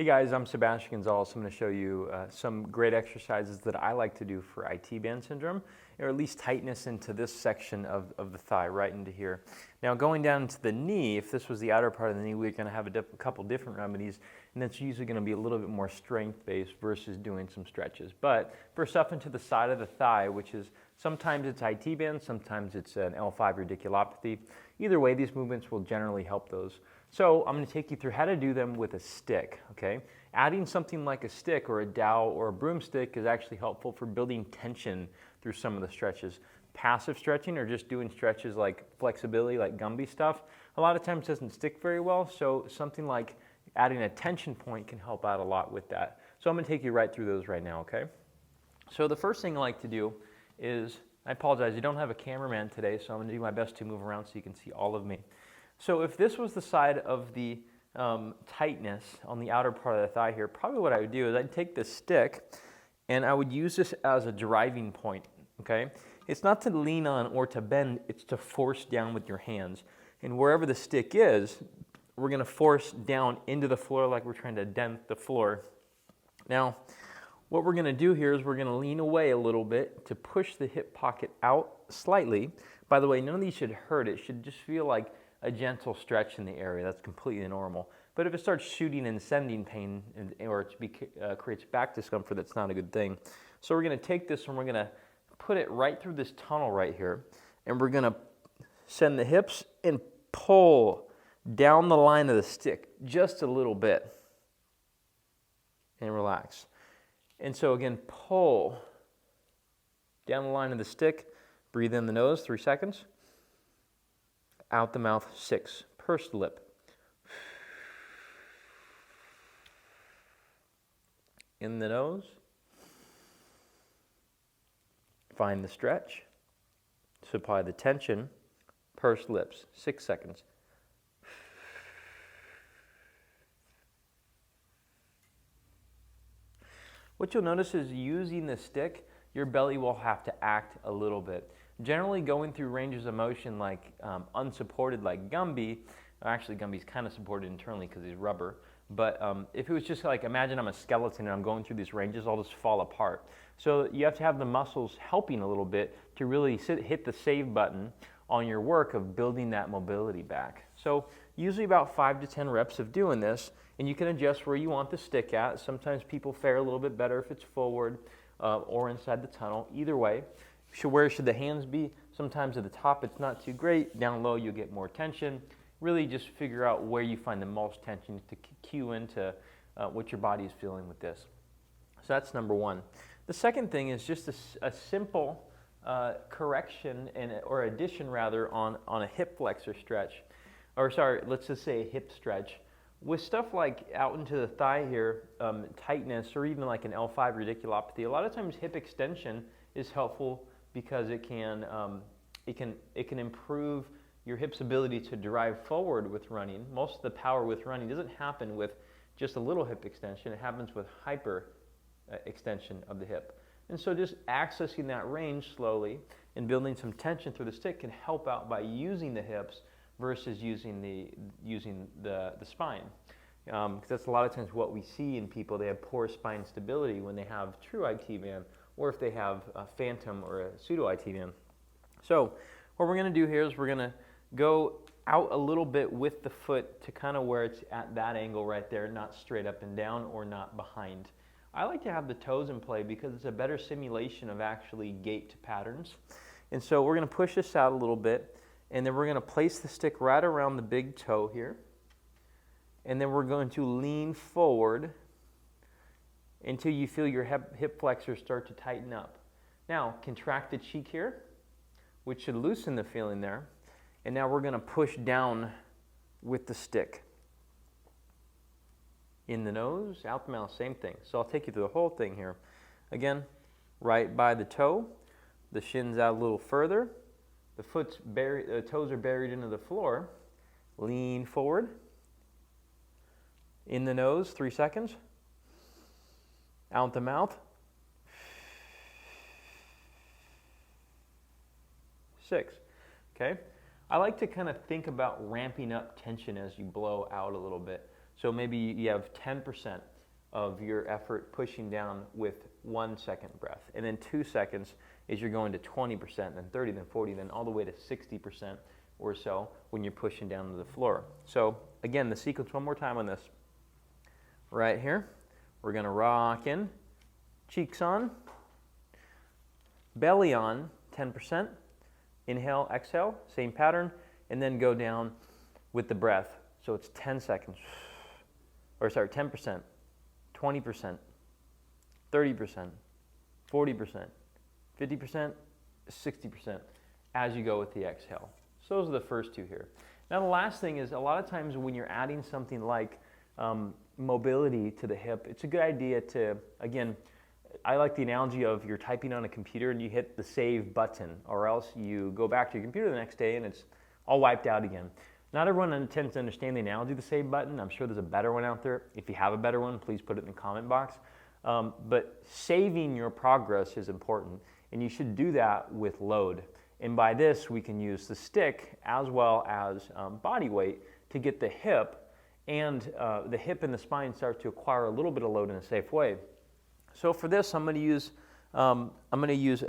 Hey guys, I'm Sebastian Gonzalez. I'm going to show you some great exercises that I like to do for IT band syndrome, or at least tightness into this section of the thigh, right into here. Now going down to the knee, if this was the outer part of the knee, we're going to have a couple different remedies, and that's usually going to be a little bit more strength-based versus doing some stretches. But for stuff into the side of the thigh, which is sometimes it's IT band, sometimes it's an L5 radiculopathy. Either way, these movements will generally help those. So I'm going to take you through how to do them with a stick, okay? Adding something like a stick or a dowel or a broomstick is actually helpful for building tension through some of the stretches. Passive stretching or just doing stretches like flexibility, like Gumby stuff, a lot of times doesn't stick very well, so something like adding a tension point can help out a lot with that. So I'm going to take you right through those right now, okay? So the first thing I like to do is, I apologize, I don't have a cameraman today, so I'm going to do my best to move around so you can see all of me. So if this was the side of the tightness on the outer part of the thigh here, probably what I would do is I'd take this stick and I would use this as a driving point, okay? It's not to lean on or to bend, it's to force down with your hands. And wherever the stick is, we're going to force down into the floor like we're trying to dent the floor. Now, what we're going to do here is we're going to lean away a little bit to push the hip pocket out slightly. By the way, none of these should hurt. It should just feel like a gentle stretch in the area. That's completely normal. But if it starts shooting and sending pain or it creates back discomfort, that's not a good thing. So we're going to take this and we're going to put it right through this tunnel right here. And we're going to send the hips and pull down the line of the stick just a little bit. And relax. And so again, pull down the line of the stick. Breathe in the nose, 3 seconds. Out the mouth, 6. Pursed lip. In the nose. Find the stretch. Supply the tension. Pursed lips, 6 seconds. What you'll notice is using the stick, your belly will have to act a little bit. Generally going through ranges of motion like unsupported like Gumby, actually Gumby's kind of supported internally because he's rubber, but if it was just like, imagine I'm a skeleton and I'm going through these ranges, I'll just fall apart. So you have to have the muscles helping a little bit to really hit the save button on your work of building that mobility back. So usually about 5 to 10 reps of doing this, and you can adjust where you want the stick at. Sometimes people fare a little bit better if it's forward or inside the tunnel. Either way. Where should the hands be? Sometimes at the top it's not too great. Down low you'll get more tension. Really just figure out where you find the most tension to cue into what your body is feeling with this. So that's number one. The second thing is just a simple correction or addition rather on a hip flexor stretch. Or sorry, let's just say a hip stretch. With stuff like out into the thigh here, tightness, or even like an L5 radiculopathy, a lot of times hip extension is helpful because it can improve your hip's ability to drive forward with running. Most of the power with running doesn't happen with just a little hip extension. It happens with hyper extension of the hip. And so just accessing that range slowly and building some tension through the stick can help out by using the hips versus using the spine. Because that's a lot of times what we see in people. They have poor spine stability when they have true IT band, or if they have a phantom or a pseudo IT band. So what we're going to do here is we're going to go out a little bit with the foot to kind of where it's at that angle right there, not straight up and down or not behind. I like to have the toes in play because it's a better simulation of actually gait patterns. And so we're going to push this out a little bit, and then we're going to place the stick right around the big toe here. And then we're going to lean forward until you feel your hip flexors start to tighten up. Now, contract the cheek here, which should loosen the feeling there. And now we're going to push down with the stick. In the nose, out the mouth, same thing. So I'll take you through the whole thing here. Again, right by the toe, the shin's out a little further, the toes are buried into the floor. Lean forward. In the nose, 3 seconds. Out the mouth. 6. Okay? I like to kind of think about ramping up tension as you blow out a little bit. So maybe you have 10% of your effort pushing down with 1 second breath. And then 2 seconds is you're going to 20%, then 30, then 40, then all the way to 60% or so when you're pushing down to the floor. So again, the sequence one more time on this. Right here, we're gonna rock in, cheeks on, belly on, 10%. Inhale, exhale, same pattern, and then go down with the breath. So it's 10 seconds, or sorry, 10%, 20%, 30%, 40%, 50%, 60% as you go with the exhale. So those are the first two here. Now the last thing is, a lot of times when you're adding something like mobility to the hip, it's a good idea to, again, I like the analogy of you're typing on a computer and you hit the save button, or else you go back to your computer the next day and it's all wiped out again. Not everyone tends to understand the analogy of the save button. I'm sure there's a better one out there. If you have a better one, please put it in the comment box. But saving your progress is important, and you should do that with load. And by this, we can use the stick as well as body weight to get the hip and the spine start to acquire a little bit of load in a safe way. So for this, we're going to use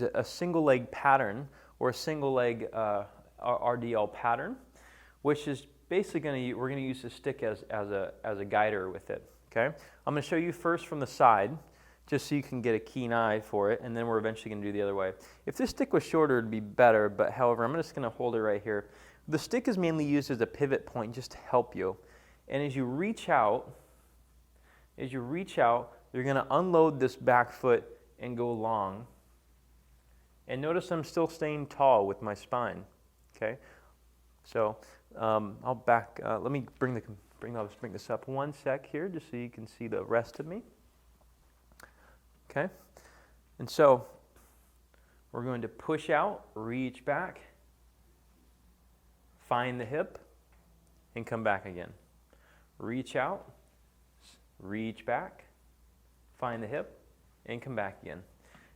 a single leg pattern, or a single leg RDL pattern, which is basically we're going to use the stick as a guider with it. Okay, I'm going to show you first from the side, just so you can get a keen eye for it, and then we're eventually going to do the other way. If this stick was shorter, it'd be better, but however, I'm just going to hold it right here. The stick is mainly used as a pivot point just to help you. And as you reach out, you're going to unload this back foot and go long. And notice I'm still staying tall with my spine. Okay, so I'll back. Let me bring this up one sec here, just so you can see the rest of me. Okay, and so we're going to push out, reach back, find the hip, and come back again. Reach out, reach back, find the hip, and come back again.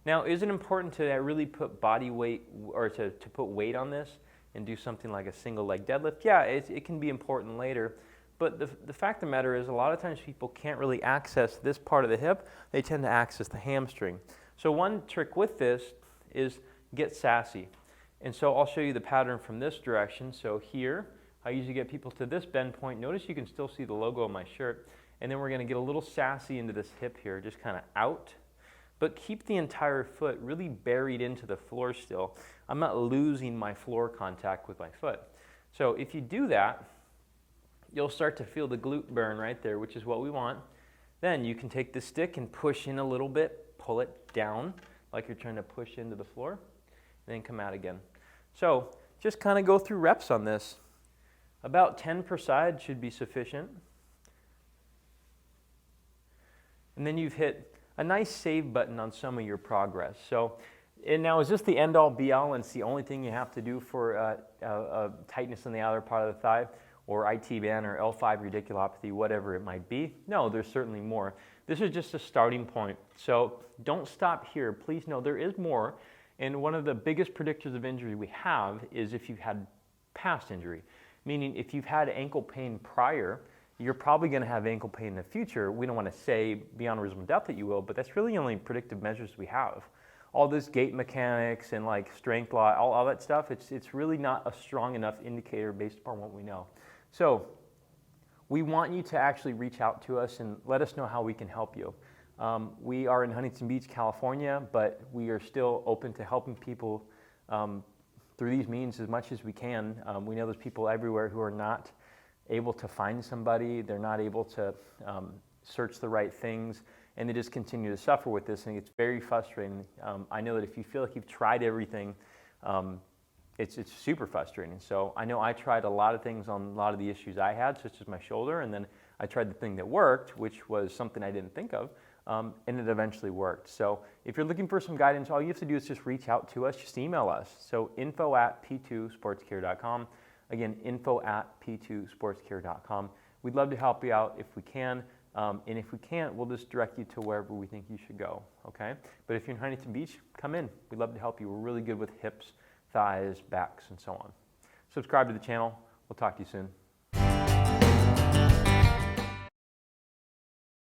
Now, is it important to really put body weight, or to put weight on this and do something like a single leg deadlift? Yeah, it can be important later. But the fact of the matter is, a lot of times people can't really access this part of the hip. They tend to access the hamstring. So one trick with this is get sassy. And so I'll show you the pattern from this direction. So here, I usually get people to this bend point. Notice you can still see the logo on my shirt. And then we're going to get a little sassy into this hip here, just kind of out. But keep the entire foot really buried into the floor still. I'm not losing my floor contact with my foot. So if you do that, you'll start to feel the glute burn right there, which is what we want. Then you can take the stick and push in a little bit, pull it down like you're trying to push into the floor, and then come out again. So just kind of go through reps on this. About 10 per side should be sufficient. And then you've hit a nice save button on some of your progress. So, and now is this the end all be all and it's the only thing you have to do for tightness in the outer part of the thigh, or IT band, or L5 radiculopathy, whatever it might be? No, there's certainly more. This is just a starting point. So don't stop here. Please know there is more. And one of the biggest predictors of injury we have is if you've had past injury. Meaning if you've had ankle pain prior, you're probably going to have ankle pain in the future. We don't want to say beyond reasonable doubt that you will, but that's really the only predictive measures we have. All this gait mechanics and like strength law, all that stuff, it's really not a strong enough indicator based upon what we know. So we want you to actually reach out to us and let us know how we can help you. We are in Huntington Beach, California, but we are still open to helping people through these means as much as we can. We know there's people everywhere who are not able to find somebody, they're not able to search the right things, and they just continue to suffer with this, and it's very frustrating. I know that if you feel like you've tried everything, it's super frustrating. So I know I tried a lot of things on a lot of the issues I had, such as my shoulder, and then I tried the thing that worked, which was something I didn't think of, and it eventually worked. So if you're looking for some guidance, all you have to do is just reach out to us, just email us. So info@p2sportscare.com. Again, info@p2sportscare.com. We'd love to help you out if we can, and if we can't, we'll just direct you to wherever we think you should go, okay? But if you're in Huntington Beach, come in. We'd love to help you. We're really good with hips, thighs, backs, and so on. Subscribe to the channel. We'll talk to you soon.